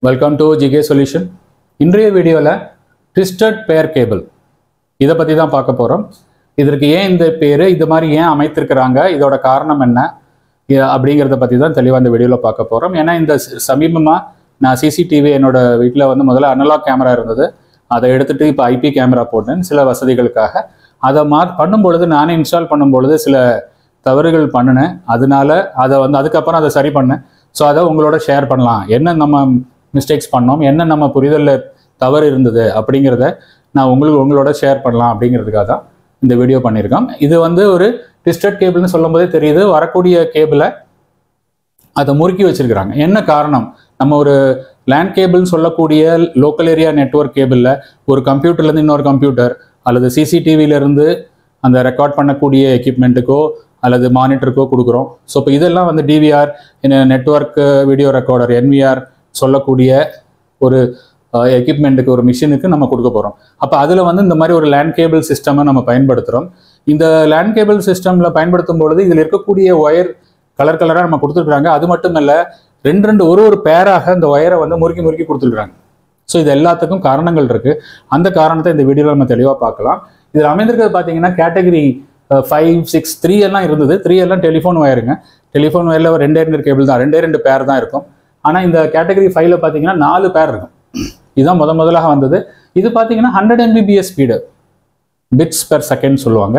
Welcome to GK solution. இன்றைய வீடியோவில் twisted பேர் கேபிள் இதை பற்றி தான் பார்க்க போகிறோம். இதற்கு ஏன் இந்த பேர், இது மாதிரி ஏன் அமைத்திருக்கிறாங்க, இதோட காரணம் என்ன அப்படிங்கிறத பற்றி தான் தெளிவாக இந்த வீடியோவில் பார்க்க போகிறோம். ஏன்னா இந்த சமீபமாக நான் சிசிடிவி என்னோட வீட்டில் முதல்ல அனலாக் கேமரா இருந்தது, அதை எடுத்துகிட்டு இப்போ ஐபி கேமரா போட்டேன் சில வசதிகளுக்காக. அதை பண்ணும்பொழுது நானே இன்ஸ்டால் பண்ணும்பொழுது சில தவறுகள் பண்ணினேன். அதனால அதுக்கப்புறம் அதை சரி பண்ணேன். ஸோ அதை உங்களோட ஷேர் பண்ணலாம், என்ன நம்ம மிஸ்டேக்ஸ் பண்ணோம், என்ன நம்ம புரிதலில் தவறு இருந்தது அப்படிங்கிறத நான் உங்களோட ஷேர் பண்ணலாம் அப்படிங்கிறதுக்காக தான் இந்த வீடியோ பண்ணியிருக்கோம். இது ஒரு ட்விஸ்டட் கேபிள்னு சொல்லும் போதே தெரியுது, வரக்கூடிய கேபிளை அதை முறுக்கி வச்சிருக்கிறாங்க. என்ன காரணம்? நம்ம ஒரு லேண்ட் கேபிள்னு சொல்லக்கூடிய லோக்கல் ஏரியா நெட்வொர்க் கேபிளில் ஒரு கம்ப்யூட்டர்லேருந்து இன்னொரு கம்ப்யூட்டர் அல்லது சிசிடிவியிலேருந்து அந்த ரெக்கார்ட் பண்ணக்கூடிய எக்யூப்மெண்ட்டுக்கோ அல்லது மானிட்டருக்கோ கொடுக்குறோம். ஸோ இப்போ இதெல்லாம் DVR, network video recorder, NVR சொல்லக்கூடிய ஒரு எக்யூப்மெண்ட்டுக்கு, ஒரு மிஷினுக்கு நம்ம கொடுக்க போகிறோம். அப்போ அதில் இந்த மாதிரி ஒரு லேண்ட் கேபிள் சிஸ்டமை நம்ம பயன்படுத்துகிறோம். இந்த லேண்ட் கேபிள் சிஸ்டமில் பயன்படுத்தும் பொழுது இதில் இருக்கக்கூடிய ஒயர் கலர் கலராக நம்ம கொடுத்துருக்குறாங்க. அது மட்டும் இல்லை, ரெண்டு ஒரு பேராக இந்த ஒயரை முறுக்கி முறுக்கி கொடுத்துருக்குறாங்க. ஸோ இது எல்லாத்துக்கும் காரணங்கள் இருக்குது. அந்த காரணத்தை இந்த வீடியோவில் நம்ம தெளிவாக பார்க்கலாம். இதில் அமைந்திருக்கிறது பார்த்தீங்கன்னா கேட்டகரி 5, 6, 3 எல்லாம் இருந்தது. 3 எல்லாம் டெலிஃபோன் ஒயருங்க. டெலிஃபோன் ஒயரில் ரெண்டே கேபிள் தான், ரெண்டு பேர் தான் இருக்கும். ஆனால் இந்த கேட்டகரி 5ல பார்த்தீங்கன்னா 4 பேர் இருக்கும். இதுதான் முதலாக வந்தது. இது பார்த்தீங்கன்னா 100 Mbps speed, bits per second சொல்லுவாங்க.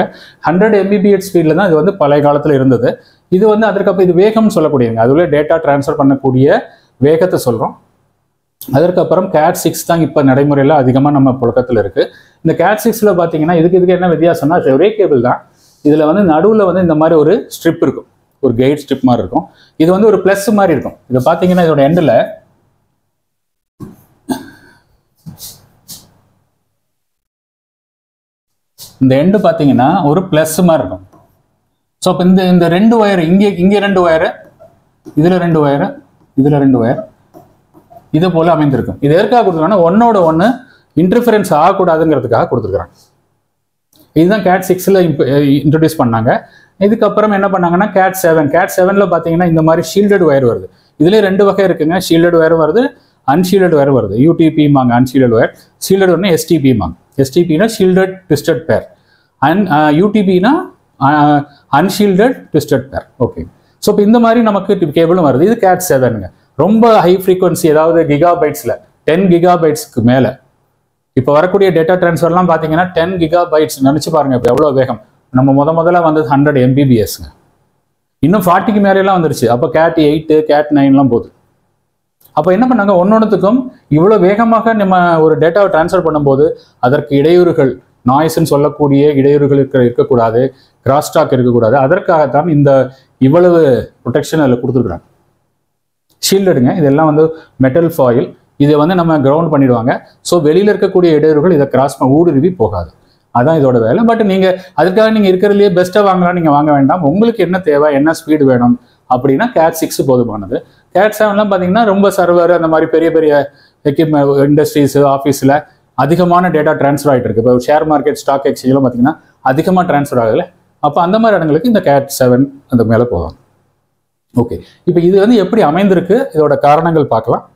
100 Mbps ஸ்பீடில் தான் இது பழைய காலத்தில் இருந்தது. இது அதற்கப்புறம் இது வேகம்னு சொல்லக்கூடியதுங்க. அதுல டேட்டா டிரான்ஸ்ஃபர் பண்ணக்கூடிய வேகத்தை சொல்கிறோம். அதற்கப்புறம் CAT 6 தான் இப்போ நடைமுறையில் அதிகமாக நம்ம புழக்கத்தில் இருக்குது. இந்த CAT 6ல பார்த்தீங்கன்னா இதுக்கு என்ன வித்தியாசம்னா, ஒரே கேபிள் தான். இதில் நடுவில் இந்த மாதிரி ஒரு ஸ்ட்ரிப் இருக்கும், ஒரு கைட் ஸ்ட்ரிப் மாதிரி இருக்கும். இது ஒரு ப்ளஸ் மாதிரி இருக்கும். இதை பார்த்தீங்கன்னா இதோட எண்டில் இந்த எண்டு பார்த்தீங்கன்னா ஒரு ப்ளஸ் மாதிரி இருக்கும். ஸோ இப்போ இந்த 2 ஒயர், இங்கே 2 ஒயரு, இதில் 2 ஒயரு, இதில் 2 ஒயர், இது போல் அமைந்திருக்கும். இது எதற்காக கொடுத்துருக்காங்கன்னா ஒன்னோட ஒன்று இன்டர்ஃபரன்ஸ் ஆகக்கூடாதுங்கிறதுக்காக கொடுத்துருக்குறாங்க. இதுதான் CAT 6ல இன்ட்ரடியூஸ் பண்ணாங்க. இதுக்கப்புறம் என்ன பண்ணாங்கன்னா CAT 7ல பார்த்தீங்கன்னா இந்த மாதிரி ஷீல்டட் ஒயர் வருது. இதுலேயே 2 வகை இருக்குங்க. ஷீல்டட் ஒயர் வருது, அன்ஷீல்டட் ஒயர் வருது. யூடிபிமாங்க அன்ஷீல்டட் ஒயர், ஷீல்டட் ஒன்று எஸ்டிபிமாங்க. எஸ்டிபினா ஷீல்டட் ட்விஸ்டட் பேர், யூடிபினா அன்ஷீல்டட் ட்விஸ்டட் பேர். ஓகே. ஸோ இப்போ இந்த மாதிரி நமக்கு கேபிளும் வருது. இது CAT 7ங்க. ரொம்ப ஹை ஃப்ரீக்வன்சி, அதாவது கிகாபைட்ஸில் 10 கிகாபைட்ஸ்க்கு மேலே இப்போ வரக்கூடிய டேட்டா டிரான்ஸ்ஃபர்லாம் பார்த்தீங்கன்னா 10 கிகாபைட்ஸ். நினச்சி பாருங்க இப்போ எவ்வளோ வேகம். நம்ம முதல்ல வந்தது 100 Mbpsங்க. இன்னும் 40க்கு மேலேலாம் வந்துருச்சு. அப்போ CAT 8, CAT 9லாம் போகுது. அப்போ என்ன பண்ணாங்க, ஒன்னொன்றுத்துக்கும் இவ்வளோ வேகமாக நம்ம ஒரு டேட்டாவை டிரான்ஸ்ஃபர் பண்ணும்போது அதற்கு இடையூறுகள், நாய்ஸ்ன்னு சொல்லக்கூடிய இடையூறுகள் இருக்கக்கூடாது, கிராஸ் ஸ்டாக் இருக்கக்கூடாது. அதற்காகத்தான் இந்த இவ்வளவு ப்ரொடெக்ஷன் அதில் கொடுத்துருக்குறாங்க. ஷீல்டுங்க. இதெல்லாம் மெட்டல் ஃபாயில். இதை நம்ம கிரவுண்ட் பண்ணிடுவாங்க. ஸோ வெளியில் இருக்கக்கூடிய இடையூறுகள் இதை கிராஸ் ஊடுருவி போகாது. அதான் இதோட வேலை. பட் நீங்கள் அதுக்காக நீங்கள் இருக்கிறதுலையே பெஸ்ட்டாக வாங்கலாம், நீங்கள் வாங்க வேண்டாம். உங்களுக்கு என்ன தேவை, என்ன ஸ்பீடு வேணும் அப்படின்னா CAT 6 போதுமானது. CAT 7லாம் பார்த்தீங்கன்னா ரொம்ப சர்வர், அந்த மாதிரி பெரிய பெரிய எக்யூப்மெண்ட், இண்டஸ்ட்ரீஸ், ஆஃபீஸில் அதிகமான டேட்டா டிரான்ஸ்ஃபர் ஆகிட்டு இருக்கு. இப்போ ஷேர் மார்க்கெட், ஸ்டாக் எக்ஸ்சேஞ்செலாம் பார்த்தீங்கன்னா அதிகமாக டிரான்ஸ்ஃபர் ஆகலை. அப்போ அந்த மாதிரி இடங்களுக்கு இந்த CAT 7 அந்த மேலே போவாங்க. ஓகே. இப்போ இது எப்படி அமைந்திருக்கு, இதோட காரணங்கள் பார்க்கலாம்.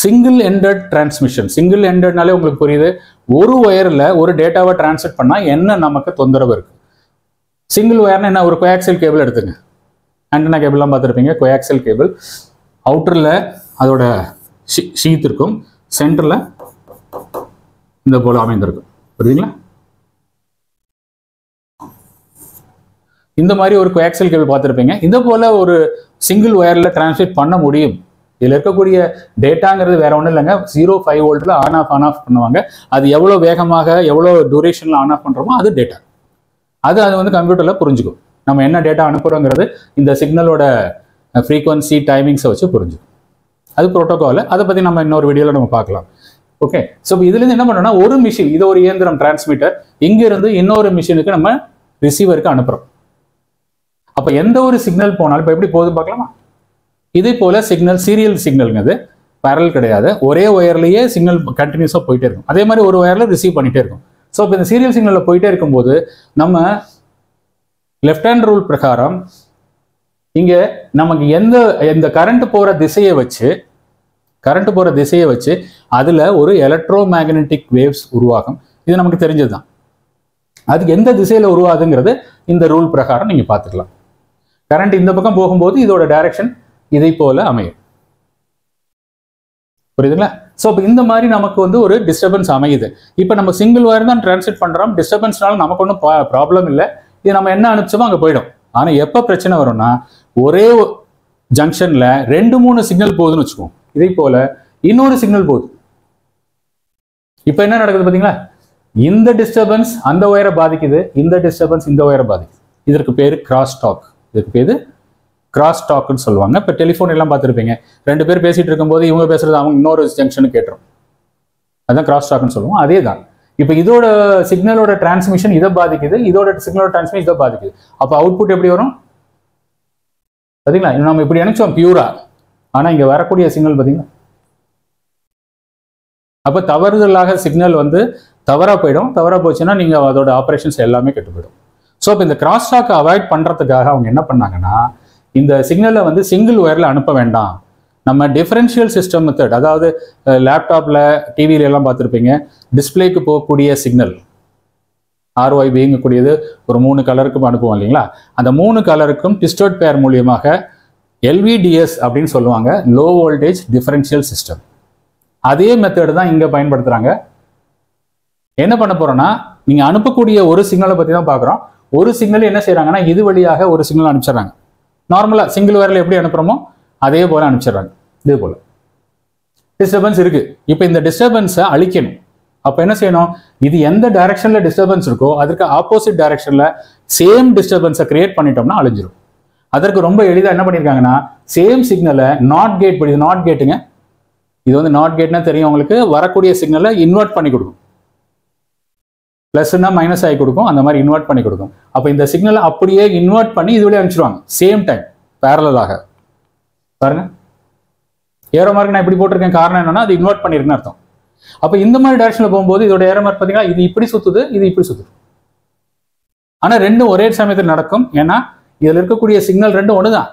Single ended transmission. சிங்கிள் எண்டட்னாலே உங்களுக்கு புரியுது, ஒரு ஒயரில் ஒரு டேட்டாவை டிரான்ஸ்மிட் பண்ணால் என்ன நமக்கு தொந்தரவு இருக்கு. சிங்கிள் ஒயர்னா என்ன, ஒரு கோஆக்சியல் கேபிள் எடுத்துங்க. ஆண்டனா கேபிள்லாம் பார்த்துருப்பீங்க. கோஆக்சியல் கேபிள் அவுட்டரில் அதோட ஷீத் இருக்கும், சென்டரில் இந்த போல அமைந்திருக்கும். புரியுதுங்களா? இந்த மாதிரி ஒரு கோஆக்சியல் கேபிள் பார்த்துருப்பீங்க. இந்த போல ஒரு சிங்கிள் ஒயரில் டிரான்ஸ்மிட் பண்ண முடியும். இதில் இருக்கக்கூடிய டேட்டாங்கிறது வேற ஒன்றும் இல்லைங்க. 0.5 வோல்ட்டில் ஆன் ஆஃப் பண்ணுவாங்க. அது எவ்வளோ வேகமாக, எவ்வளோ டூரேஷனில் ஆன் ஆஃப் பண்ணுறோமோ அது டேட்டா. அது கம்ப்யூட்டரில் புரிஞ்சுக்கும். நம்ம என்ன டேட்டா அனுப்புகிறோங்கிறது இந்த சிக்னலோட ஃப்ரீக்வன்சி, டைமிங்ஸை வச்சு புரிஞ்சுக்கும். அது ப்ரோட்டோகால். அதை பற்றி நம்ம இன்னொரு வீடியோவில் நம்ம பார்க்கலாம். ஓகே. ஸோ இதுலேருந்து என்ன பண்ணோம்னா, ஒரு மிஷின், இது ஒரு இயந்திரம் டிரான்ஸ்மிட்டர், இங்கிருந்து இன்னொரு மிஷினுக்கு நம்ம ரிசீவருக்கு அனுப்புகிறோம். அப்போ எந்த ஒரு சிக்னல் போனாலும் இப்போ எப்படி போகுது பார்க்கலாமா? இதே போல சிக்னல், சீரியல் சிக்னல்ங்கிறது பேரல் கிடையாது. ஒரே ஒயர்லேயே சிக்னல் கண்டினியூஸாக போயிட்டே இருக்கும். அதே மாதிரி ஒரு ஒயரில் ரிசீவ் பண்ணிகிட்டே இருக்கும். ஸோ இப்போ இந்த சீரியல் சிக்னலில் போயிட்டே இருக்கும்போது நம்ம லெஃப்ட் ஹேண்ட் ரூல் பிரகாரம் இங்க நமக்கு எந்த கரண்ட் போற திசையை வச்சு அதுல ஒரு எலக்ட்ரோ மேக்னெட்டிக் வேவ்ஸ் உருவாகும். இது நமக்கு தெரிஞ்சதுதான். அதுக்கு எந்த திசையில உருவாகுங்கிறது இந்த ரூல் பிரகாரம் நீங்க பார்த்துக்கலாம். கரண்ட் இந்த பக்கம் போகும்போது இதோட டைரக்ஷன் இதை போல அமையும். புரியுதுங்களா? ஸோ இப்போ இந்த மாதிரி நமக்கு வந்து ஒரு டிஸ்டர்பன்ஸ் அமையுது. இப்போ நம்ம சிங்கிள் ஒயர் தான் டிரான்ஸ்மிட் பண்றோம். டிஸ்டர்பன்ஸ்னால நமக்கு ஒன்றும் ப்ராப்ளம் இல்லை. இது நம்ம என்ன அனுப்பிச்சோமோ அங்கே போயிடும். ஆனால் எப்போ பிரச்சனை வரும்னா, ஒரே ஜங்ஷன்ல 2-3 சிக்னல் போகுதுன்னு வச்சுக்கோம். இதே போல இன்னொரு சிக்னல் போகுது. இப்போ என்ன நடக்குது பார்த்தீங்களா? இந்த டிஸ்டர்பன்ஸ் அந்த ஒயரை பாதிக்குது, இந்த டிஸ்டர்பன்ஸ் இந்த ஒயரை பாதிக்குது. இதற்கு பேரு கிராஸ் டாக். இதுக்கு பேரு கிராஸ் டாக்னு சொல்லுவாங்க. இப்போ டெலிஃபோன் எல்லாம் பார்த்துருப்பீங்க. 2 பேர் பேசிட்டு இருக்கும்போது இவங்க பேசுறது அவங்க இன்னொரு ஜங்ஷனுக்கு கேட்டுரும். அதான் கிராஸ் டாக்னு சொல்லுவோம். அதே தான். இப்போ இதோட சிக்னலோட டிரான்ஸ்மிஷன் இதை பாதிக்குது, இதோட சிக்னலோட டிரான்ஸ்மிஷன் இதை பாதிக்குது. அப்போ அவுட்புட் எப்படி வரும் பார்த்தீங்களா? நம்ம இப்படி நினைச்சோம் பியூரா, ஆனால் இங்கே வரக்கூடிய சிக்னல் பார்த்தீங்களா? அப்போ தவறுதலாக சிக்னல் வந்து தவறாக போயிடும். தவறாக போச்சுன்னா நீங்கள் அதோட ஆப்ரேஷன்ஸ் எல்லாமே கெட்டு போயிடும். ஸோ இப்போ இந்த கிராஸ் டாக்கை அவாய்ட் பண்ணுறதுக்காக அவங்க என்ன பண்ணாங்கன்னா, இந்த சிக்னலை வந்து சிங்கிள் ஒயரில் அனுப்ப வேண்டாம், நம்ம டிஃபரன்ஷியல் சிஸ்டம் மெத்தட், அதாவது லேப்டாப்பில் டிவியில எல்லாம் பார்த்துருப்பீங்க, டிஸ்பிளேக்கு போகக்கூடிய சிக்னல் RYBங்கக்கூடியது ஒரு 3 கலருக்கும் அனுப்புவோம் இல்லைங்களா? அந்த 3 கலருக்கும் டிஸ்டர்ட் பேர் மூலியமாக LVDS அப்படின்னு சொல்லுவாங்க, லோ வோல்டேஜ் டிஃபரன்ஷியல் சிஸ்டம். அதே மெத்தட் தான் இங்கே பயன்படுத்துகிறாங்க. என்ன பண்ண போறோம்னா, நீங்கள் அனுப்பக்கூடிய ஒரு சிக்னலை பற்றி தான் பார்க்குறோம். ஒரு சிக்னல் என்ன செய்கிறாங்கன்னா, இது வழியாக ஒரு சிக்னல் அனுப்பிச்சிடுறாங்க. நார்மலாக சிங்கிள் ஒயரில் எப்படி அனுப்புகிறோமோ அதே போல் அனுப்பிச்சிடுறாங்க. இதே போல் டிஸ்டர்பன்ஸ் இருக்குது. இப்போ இந்த டிஸ்டர்பன்ஸை அழிக்கணும். அப்போ என்ன செய்யணும்? இது எந்த டைரக்ஷனில் டிஸ்டர்பன்ஸ் இருக்கோ அதுக்கு ஆப்போசிட் டைரக்ஷனில் சேம் டிஸ்டர்பன்ஸை கிரியேட் பண்ணிட்டோம்னா அழிஞ்சிடும். அதற்கு ரொம்ப எளிதாக என்ன பண்ணியிருக்காங்கன்னா, சேம் சிக்னலை நாட் கேட் படி, நாட் கேட்டுங்க, இது வந்து நாட் கேட்னா தெரியும் உங்களுக்கு, வரக்கூடிய சிக்னலை இன்வெர்ட் பண்ணி கொடுக்கும். பிளஸ்னா மைனஸ் ஆகி கொடுக்கும், அந்த மாதிரி இன்வெர்ட் பண்ணி கொடுக்கும். அப்போ இந்த சிக்னலை அப்படியே இன்வெர்ட் பண்ணி இது வழியாக அனுப்பிச்சிடுவாங்க சேம் டைம் பேரலாக. பாருங்க, ஏரோ மார்க் நான் இப்படி போட்டிருக்கேன், காரணம் என்னன்னா அது இன்வெர்ட் பண்ணிருக்குன்னு அர்த்தம். அப்போ இந்த மாதிரி டைரக்ஷனில் போகும்போது இதோட ஏரோ மார்க் பார்த்தீங்கன்னா இது இப்படி சுத்துது, இது இப்படி சுத்துது. ஆனால் ரெண்டும் ஒரே சமயத்தில் நடக்கும். ஏன்னா இதில் இருக்கக்கூடிய சிக்னல் ரெண்டும் ஒன்று தான்.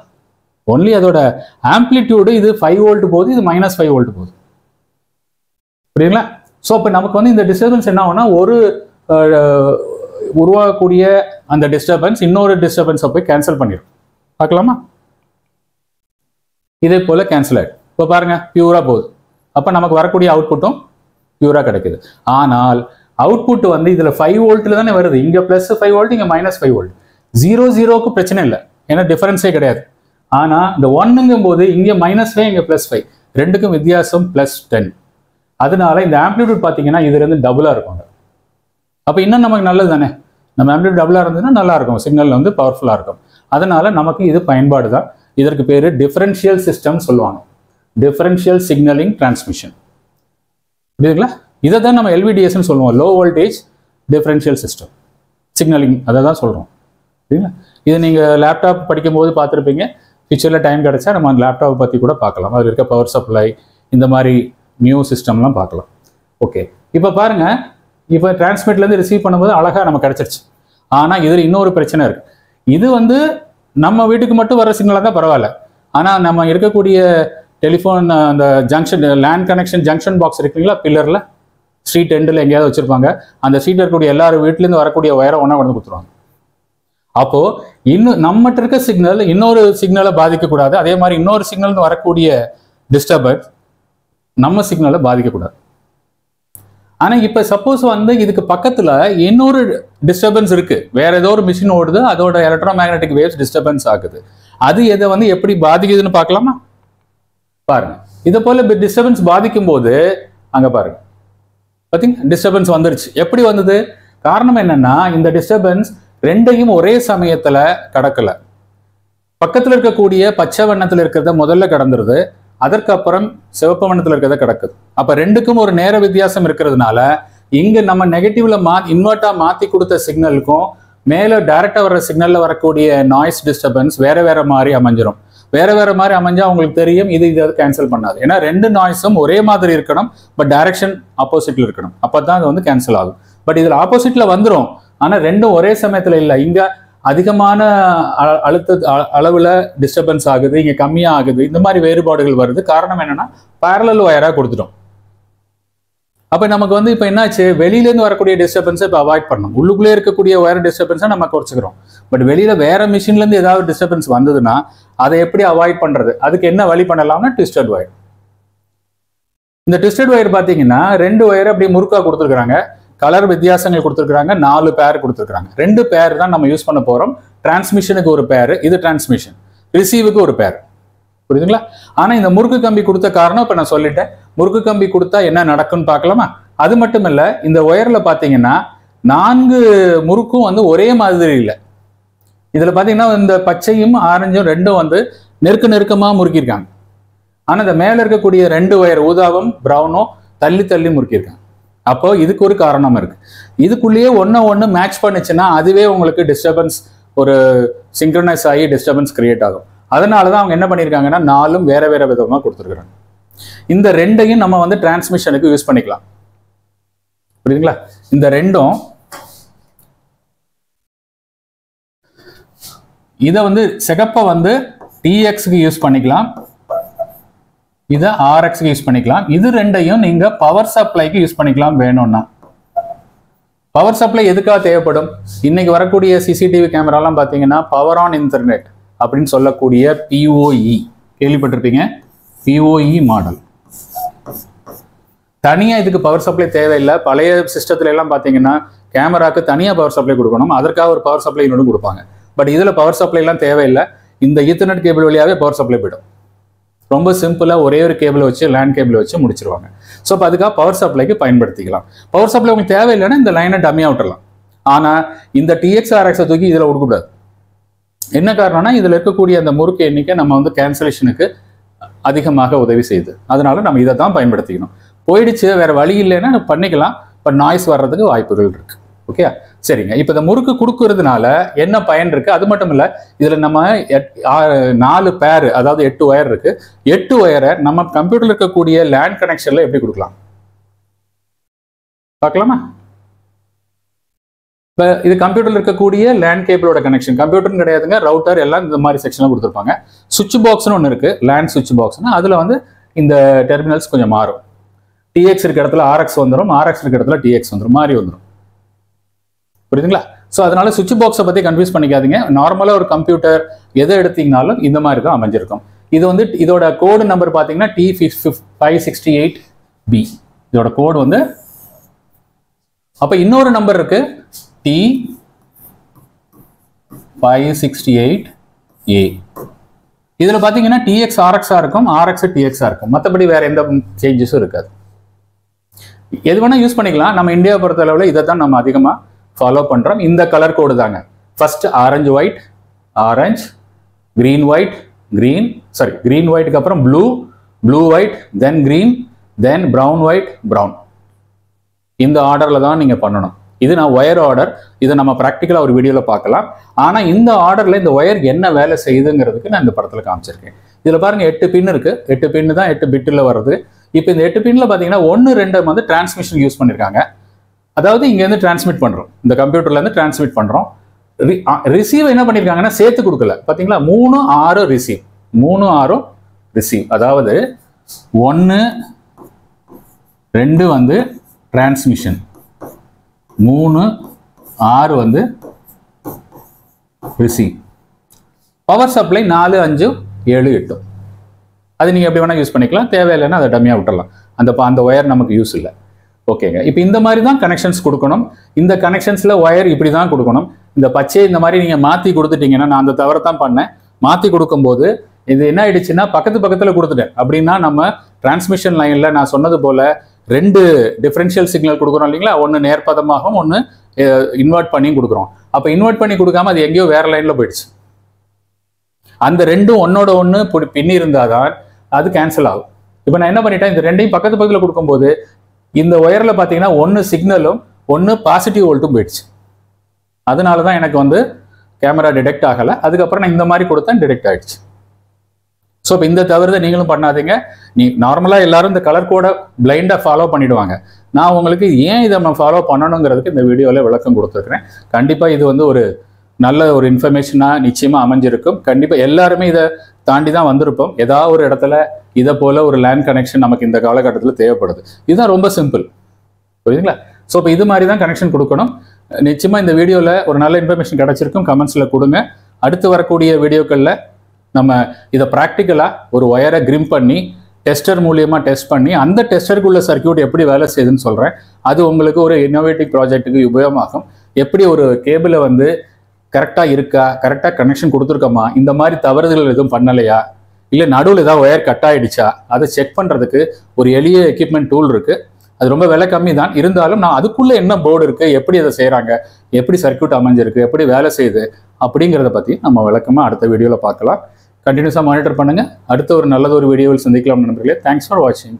ஒன்லி அதோட ஆம்பிளிடியூடு இது 5 வோல்ட் போகுது, இது -5 வோல்ட் போகுது. புரியுங்களா? ஸோ இப்போ நமக்கு வந்து இந்த டிஸ்டர்பன்ஸ் என்ன ஆகும்னா, ஒரு உருவாகக்கூடிய அந்த டிஸ்டர்பன்ஸ் இன்னொரு டிஸ்டர்பன்ஸை போய் கேன்சல் பண்ணிடும். பார்க்கலாமா? இதே போல கேன்சல் ஆகிடும். இப்போ பாருங்க, பியூரா போகுது. அப்போ நமக்கு வரக்கூடிய அவுட்புட்டும் பியூரா கிடைக்குது. ஆனால் அவுட்புட் வந்து இதில் 5 வோல்ட்ல தானே வருது. இங்கே +5 வோல்ட், இங்கே -5 வோல்ட். 0-0க்கு பிரச்சனை இல்லை, ஏன்னா டிஃபரன்ஸே கிடையாது. ஆனால் இந்த 1ங்கும் போது இங்கே -5, இங்கே +5, ரெண்டுக்கும் வித்தியாசம் +10. அதனால இந்த ஆம்பிளிடியூட் பார்த்தீங்கன்னா இதுல இருந்து டபுளாக இருக்கும். அப்போ இன்னும் நமக்கு நல்லது தானே, நம்ம ஆம்பிளிடியூட் டபுளாக இருந்ததுன்னா நல்லா இருக்கும், சிக்னல் வந்து பவர்ஃபுல்லாக இருக்கும். அதனால நமக்கு இது பயன்பாடு தான். இதற்கு பேர் டிஃபரன்ஷியல் சிஸ்டம் சொல்லுவாங்க, டிஃபரன்ஷியல் சிக்னலிங் டிரான்ஸ்மிஷன். புரியுதுங்களா? இதை தான் நம்ம LVDSன்னு சொல்லுவோம், low voltage differential system signalling, அதை தான் சொல்கிறோம். சரிங்களா? இது நீங்கள் லேப்டாப் படிக்கும்போது பார்த்துருப்பீங்க. ஃபியூச்சரில் டைம் கிடைச்சா நம்ம அந்த லேப்டாப்பை பற்றி கூட பார்க்கலாம். அதில் இருக்க பவர் சப்ளை, இந்த மாதிரி நியூ சிஸ்டம்லாம் பார்க்கலாம். ஓகே, இப்போ பாருங்க, இப்போ டிரான்ஸ்மிட்லேருந்து ரிசீவ் பண்ணும்போது அழகாக நமக்கு கிடச்சிருச்சு. ஆனால் இதில் இன்னொரு பிரச்சனை இருக்குது. இது வந்து நம்ம வீட்டுக்கு மட்டும் வர சிக்னலாக தான் பரவாயில்ல. ஆனால் நம்ம இருக்கக்கூடிய டெலிஃபோன் அந்த junction, land connection junction box இருக்குங்களா, பில்லரில் ஸ்ட்ரீட் எண்டில் எங்கேயாவது வச்சுருப்பாங்க. அந்த ஸ்ட்ரீட்டில் இருக்கக்கூடிய எல்லாரும் வீட்டிலேருந்து வரக்கூடிய ஒயரை ஒன்றா கொண்டு கொடுத்துருவாங்க. அப்போது இன்னும் நம்மகிட்ட இருக்க சிக்னல் இன்னொரு சிக்னலை பாதிக்கக்கூடாது. அதே மாதிரி இன்னொரு சிக்னல் வரக்கூடிய டிஸ்டர்பன்ஸ் நம்ம சிக்னலை பாதிக்கக்கூடாது. ஆனால் இப்போ சப்போஸ் வந்து இதுக்கு பக்கத்தில் இன்னொரு டிஸ்டர்பன்ஸ் இருக்குது, வேற ஏதோ ஒரு மிஷின் ஓடுது, அதோட எலக்ட்ரோ மேக்னெட்டிக் வேவ்ஸ் டிஸ்டர்பன்ஸ் ஆகுது. அது எதை வந்து எப்படி பாதிக்குதுன்னு பார்க்கலாமா? பாருங்க, இதை போல டிஸ்டர்பன்ஸ் பாதிக்கும் போது அங்கே பாருங்க, பார்த்தீங்க டிஸ்டர்பன்ஸ் வந்துருச்சு. எப்படி வந்தது? காரணம் என்னன்னா, இந்த டிஸ்டர்பன்ஸ் ரெண்டையும் ஒரே சமயத்தில் கடக்கலை. பக்கத்தில் இருக்கக்கூடிய பச்சை வண்ணத்தில் இருக்கிறத முதல்ல கடந்துருது, அதற்கப்புறம் சிவப்பு வண்ணத்தில் இருக்கிறத கிடக்குது. அப்போ ரெண்டுக்கும் ஒரு நேர வித்தியாசம் இருக்கிறதுனால இங்கே நம்ம நெகட்டிவ்ல இன்வெர்ட்டா மாற்றி கொடுத்த சிக்னலுக்கும் மேலே டைரக்டாக வர்ற சிக்னலில் வரக்கூடிய நாய்ஸ் டிஸ்டர்பன்ஸ் வேற வேற மாதிரி அமைஞ்சிரும். வேற வேற மாதிரி அமைஞ்சா உங்களுக்கு தெரியும், இது கேன்சல் பண்ணாது. ஏன்னா ரெண்டு நாய்ஸும் ஒரே மாதிரி இருக்கணும், பட் டைரக்ஷன் ஆப்போசிட்ல இருக்கணும். அப்போ தான் அது வந்து கேன்சல் ஆகும். பட் இதில் ஆப்போசிட்ல வந்துடும், ஆனால் ரெண்டும் ஒரே சமயத்தில் இல்லை. இங்கே அதிகமான அழுத்த அளவில் டிஸ்டர்பன்ஸ் ஆகுது, இங்கே கம்மியாக ஆகுது, இந்த மாதிரி வேறுபாடுகள் வருது. காரணம் என்னன்னா பேரலல் ஒயராக கொடுத்துட்டோம். அப்போ நமக்கு வந்து இப்போ என்னாச்சு, வெளியிலேருந்து வரக்கூடிய டிஸ்டர்பன்ஸை இப்போ அவாய்ட் பண்ணணும். உள்ளுக்குள்ளே இருக்கக்கூடிய ஒயர் டிஸ்டர்பன்ஸை நம்ம குறைச்சிக்கிறோம். பட் வெளியில் வேற மிஷின்லேருந்து ஏதாவது டிஸ்டர்பன்ஸ் வந்ததுன்னா அதை எப்படி அவாய்ட் பண்ணுறது, அதுக்கு என்ன வழி பண்ணலாம்னா ட்விஸ்டட் ஒயர். இந்த ட்விஸ்டட் ஒயர் பார்த்தீங்கன்னா 2 ஒயர் அப்படியே முறுக்காக கொடுத்துருக்காங்க, கலர் வித்தியாசங்கள் கொடுத்துருக்காங்க, 4 பேர் கொடுத்துருக்காங்க. 2 பேர் தான் நம்ம யூஸ் பண்ண போகிறோம். டிரான்ஸ்மிஷனுக்கு ஒரு பேர், இது டிரான்ஸ்மிஷன், ரிசீவுக்கு ஒரு பேர். புரியுதுங்களா? ஆனால் இந்த முறுக்கு கம்பி கொடுத்த காரணம் இப்போ நான் சொல்லிட்டேன். முறுக்கு கம்பி கொடுத்தா என்ன நடக்கும்னு பார்க்கலாமா? அது மட்டும் இல்லை, இந்த ஒயரில் பார்த்தீங்கன்னா 4 முறுக்கும் வந்து ஒரே மாதிரி இல்லை. இதில் பார்த்தீங்கன்னா இந்த பச்சையும் ஆரஞ்சும் ரெண்டும் வந்து நெருக்கமாக முறுக்கியிருக்காங்க. ஆனால் இந்த மேலே இருக்கக்கூடிய 2 ஒயர் ஊதாவும் ப்ரௌனும் தள்ளி தள்ளி முறுக்கியிருக்காங்க. அப்போ இதுக்கு ஒரு காரணம் இருக்கு. இதுக்குள்ளேயே ஒன்று மேட்ச் பண்ணுச்சுன்னா அதுவே உங்களுக்கு டிஸ்டர்பன்ஸ், ஒரு சிங்க்ரனைஸ் ஆகி டிஸ்டர்பன்ஸ் கிரியேட் ஆகும். அதனால தான் அவங்க என்ன பண்ணியிருக்காங்கன்னா 4 வேற வேற விதமாக கொடுத்துருக்குறாங்க. இந்த 2ஐயும் நம்ம வந்து டிரான்ஸ்மிஷனுக்கு யூஸ் பண்ணிக்கலாம். புரியுதுங்களா? இந்த 2ம் இதை வந்து சிகப்பை வந்து டிஎக்ஸ்க்கு யூஸ் பண்ணிக்கலாம், இதை ஆர்எக்ஸ்க்கு யூஸ் பண்ணிக்கலாம். இது 2ஐயும் நீங்க பவர் சப்ளைக்கு யூஸ் பண்ணிக்கலாம் வேணும்னா. பவர் சப்ளை எதுக்காக தேவைப்படும்? இன்னைக்கு வரக்கூடிய சிசிடிவி கேமராலாம் பார்த்தீங்கன்னா பவர் ஆன் இன்டர்நெட் அப்படின்னு சொல்லக்கூடிய PoE கேள்விப்பட்டிருப்பீங்க. PoE model. தனியாக இதுக்கு பவர் சப்ளை தேவையில்லை. பழைய சிஸ்டத்துல எல்லாம் பார்த்தீங்கன்னா கேமராக்கு தனியாக பவர் சப்ளை கொடுக்கணும், அதற்காக ஒரு பவர் சப்ளை இன்னொன்று கொடுப்பாங்க. பட் இதில் பவர் சப்ளை எல்லாம் தேவையில்லை. இந்த ஈத்தர்நெட் கேபிள் வழியாகவே பவர் சப்ளை போயிடும். ரொம்ப சிம்பிளாக ஒரே ஒரு கேபிள் வச்சு, லேண்ட் கேபிள் வச்சு முடிச்சிருவாங்க. ஸோ இப்போ அதுக்காக பவர் சப்ளைக்கு பயன்படுத்திக்கலாம். பவர் சப்ளை உங்களுக்கு தேவையில்லைன்னா இந்த லைனை டம்மியாக விட்டுறலாம். ஆனால் இந்த TX/RX தூக்கி இதில் கொடுக்கக்கூடாது. என்ன காரணம்னா இதில் இருக்கக்கூடிய அந்த முறுக்கு எண்ணிக்கை நம்ம வந்து கேன்சலேஷனுக்கு அதிகமாக உதவி செய்யுது. அதனால நம்ம இதை தான் பயன்படுத்திக்கணும். போயிடுச்சு வேற வழி இல்லைன்னா பண்ணிக்கலாம், பட் நாய்ஸ் வர்றதுக்கு வாய்ப்புகள் இருக்கு. ஓகே, சரிங்க. இப்போ இந்த முறுக்கு கொடுக்கறதுனால என்ன பயன் இருக்கு? அது மட்டும் இல்லை, இதில் நம்ம 4 பேர், அதாவது 8 ஒயர் இருக்கு. 8 ஒயரை நம்ம கம்ப்யூட்டர்ல இருக்கக்கூடிய லேண்ட் கனெக்ஷன்ல எப்படி கொடுக்கலாம் பார்க்கலாமா? இப்போ இது கம்ப்யூட்டர்ல இருக்கக்கூடிய லேண்ட் கேபிளோட கனெக்ஷன். கம்ப்யூட்டர் கிடையாதுங்க, ரவுட்டர் எல்லாம் இந்த மாதிரி செக்ஷன்ல கொடுத்துருப்பாங்க. சுவிட்ச் பாக்ஸ்னு ஒன்று இருக்கு, லேண்ட் சுவிட்ச் பாக்ஸ்னா. அதுல வந்து இந்த டெர்மினல்ஸ் கொஞ்சம் மாறும். TX இருக்க இடத்துல RX வந்துடும், RX இருக்க இடத்துல TX வந்துடும், மாறி வந்துடும். புரியுதுங்களா? ஸோ அதனால சுவிட்ச் பாக்ஸை பற்றி கன்ஃபியூஸ் பண்ணிக்காதீங்க. நார்மலாக ஒரு கம்ப்யூட்டர் எதை எடுத்தீங்கனாலும் இந்த மாதிரி தான் அமைஞ்சிருக்கும். இது வந்து இதோட கோடு நம்பர் பார்த்தீங்கன்னா T568B இதோட கோடு வந்து. அப்போ இன்னொரு நம்பர் இருக்கு T568A. இதில் பார்த்தீங்கன்னா TX RX இருக்கும், RX TX இருக்கும். மற்றபடி வேற எந்த சேஞ்சஸும் இருக்காது. எது வேணா யூஸ் பண்ணிக்கலாம். நம்ம இந்தியா பொறுத்த அளவில் இதை தான் நம்ம அதிகமாக ஃபாலோ பண்றோம். இந்த கலர் கோடு தாங்க. First orange white, orange, green white, green, sorry green ஒயிட்க்கு அப்புறம் blue, blue white, then green, then brown white, brown. இந்த ஆர்டர்ல தான் நீங்க பண்ணணும். இது நான் ஒயர் ஆர்டர். இதை நம்ம ப்ராக்டிக்கலாக ஒரு வீடியோவில் பார்க்கலாம். ஆனால் இந்த ஆர்டரில் இந்த ஒயர் என்ன வேலை செய்யுதுங்கிறதுக்கு நான் இந்த படத்தில் காமிச்சிருக்கேன். இதில் பாருங்க 8 பின் இருக்கு. 8 பின்னு தான் 8 பிட்டில் வருது. இப்போ இந்த 8 பின்ல பார்த்தீங்கன்னா 1, 2 வந்து டிரான்ஸ்மிஷன் யூஸ் பண்ணியிருக்காங்க. அதாவது இங்கேருந்து டிரான்ஸ்மிட் பண்ணுறோம், இந்த கம்ப்யூட்டர்லேருந்து டிரான்ஸ்மிட் பண்ணுறோம். ரிசீவ் என்ன பண்ணியிருக்காங்கன்னா சேர்த்து கொடுக்கல. பார்த்தீங்களா? 3, 6 ரிசீவ், 3, 6 ரிசீவ். அதாவது 1, 2 வந்து டிரான்ஸ்மிஷன், 3, 6 வந்து ரிசீவ். Power supply 4, 5, 7, 8. அது நீங்கள் எப்படி வேணால் யூஸ் பண்ணிக்கலாம். தேவையில்லைன்னா அதை டம்மியாக விட்டுறலாம். அந்த ஒயர் நமக்கு யூஸ் இல்லை. ஓகேங்க. இப்போ இந்த மாதிரி தான் கனெக்ஷன்ஸ் கொடுக்கணும். இந்த கனெக்ஷன்ஸில் ஒயர் இப்படி தான் கொடுக்கணும். இந்த பச்சை இந்த மாதிரி நீங்கள் மாற்றி கொடுத்துட்டீங்கன்னா, நான் அந்த தவறை தான் பண்ணேன். மாற்றி கொடுக்கும்போது இது என்ன ஆயிடுச்சுன்னா பக்கத்தில் கொடுத்துட்டேன். அப்படின்னா நம்ம டிரான்ஸ்மிஷன் லைனில் நான் சொன்னது போல் 2 டிஃபரன்ஷியல் சிக்னல் கொடுக்குறோம் இல்லைங்களா? ஒன்று நேர்பதமாகவும் ஒன்று இன்வெர்ட் பண்ணி கொடுக்குறோம். அப்போ இன்வெர்ட் பண்ணி கொடுக்காம அது எங்கேயோ வேற லைனில் போயிடுச்சு. அந்த 2ம் ஒன்னோட ஒன்று பின்னி இருந்தாதான் அது கேன்சல் ஆகும். இப்போ நான் என்ன பண்ணிட்டேன், இந்த 2ஐயும் பக்கத்தில் கொடுக்கும்போது இந்த ஒயரில் பார்த்தீங்கன்னா 1 சிக்னலும் 1 பாசிட்டிவ் வோல்ட்டும் போயிடுச்சு. அதனால தான் எனக்கு வந்து கேமரா டிடெக்ட் ஆகலை. அதுக்கப்புறம் நான் இந்த மாதிரி கொடுத்தேன், டிடெக்ட் ஆயிடுச்சு. ஸோ இப்போ இந்த தவிர நீங்களும் பண்ணாதீங்க. நார்மலாக எல்லாரும் இந்த கலர் கோடை பிளைண்டாக ஃபாலோ பண்ணிடுவாங்க. நான் உங்களுக்கு ஏன் இதை நம்ம ஃபாலோ பண்ணணுங்கிறதுக்கு இந்த வீடியோவில் விளக்கம் கொடுத்துருக்குறேன். கண்டிப்பாக இது வந்து ஒரு நல்ல ஒரு இன்ஃபர்மேஷனாக நிச்சயமாக அமைஞ்சிருக்கும். கண்டிப்பாக எல்லாருமே இதை தாண்டி தான் வந்திருப்போம். ஏதாவது ஒரு இடத்துல இதை போல் ஒரு லேண்ட் கனெக்ஷன் நமக்கு இந்த காலகட்டத்தில் தேவைப்படுது. இதுதான் ரொம்ப சிம்பிள், புரியுதுங்களா? ஸோ இப்போ இது மாதிரி தான் கனெக்ஷன் கொடுக்கணும். நிச்சயமாக இந்த வீடியோவில் ஒரு நல்ல இன்ஃபர்மேஷன் கிடச்சிருக்கும். கமெண்ட்ஸில் கொடுங்க. அடுத்து வரக்கூடிய வீடியோக்களில் நம்ம இதை ப்ராக்டிக்கலாக ஒரு ஒயரை கிரிம் பண்ணி டெஸ்டர் மூலியமாக டெஸ்ட் பண்ணி அந்த டெஸ்டருக்குள்ள சர்க்கியூட் எப்படி வேலை செய்யுதுன்னு சொல்கிறேன். அது உங்களுக்கு ஒரு இன்னோவேட்டிவ் ப்ராஜெக்ட்டுக்கு உபயோகமாகும். எப்படி ஒரு கேபிளை வந்து கரெக்டாக இருக்கா, கரெக்டாக கனெக்ஷன் கொடுத்துருக்கோமா, இந்த மாதிரி தவறுதல் எதுவும் பண்ணலையா, இல்லை நடுவில் ஏதாவது ஒயர் கட் ஆகிடுச்சா, அதை செக் பண்ணுறதுக்கு ஒரு எளிய எக்யூப்மெண்ட் டூல் இருக்குது. அது ரொம்ப விலை கம்மி தான். இருந்தாலும் நான் அதுக்குள்ளே என்ன போர்டு இருக்குது, எப்படி அதை செய்கிறாங்க, எப்படி சர்க்கியூட் அமைஞ்சிருக்கு, எப்படி வேலை செய்யுது அப்படிங்கிறத பற்றி நம்ம விளக்கமாக அடுத்த வீடியோவில் பார்க்கலாம். கண்டினியூஸாக மானிட்டர் பண்ணுங்கள். அடுத்த ஒரு நல்லது ஒரு வீடியோவில் சந்திக்கலாம் நண்பர்களே. தேங்க்ஸ் ஃபார் வாட்சிங்.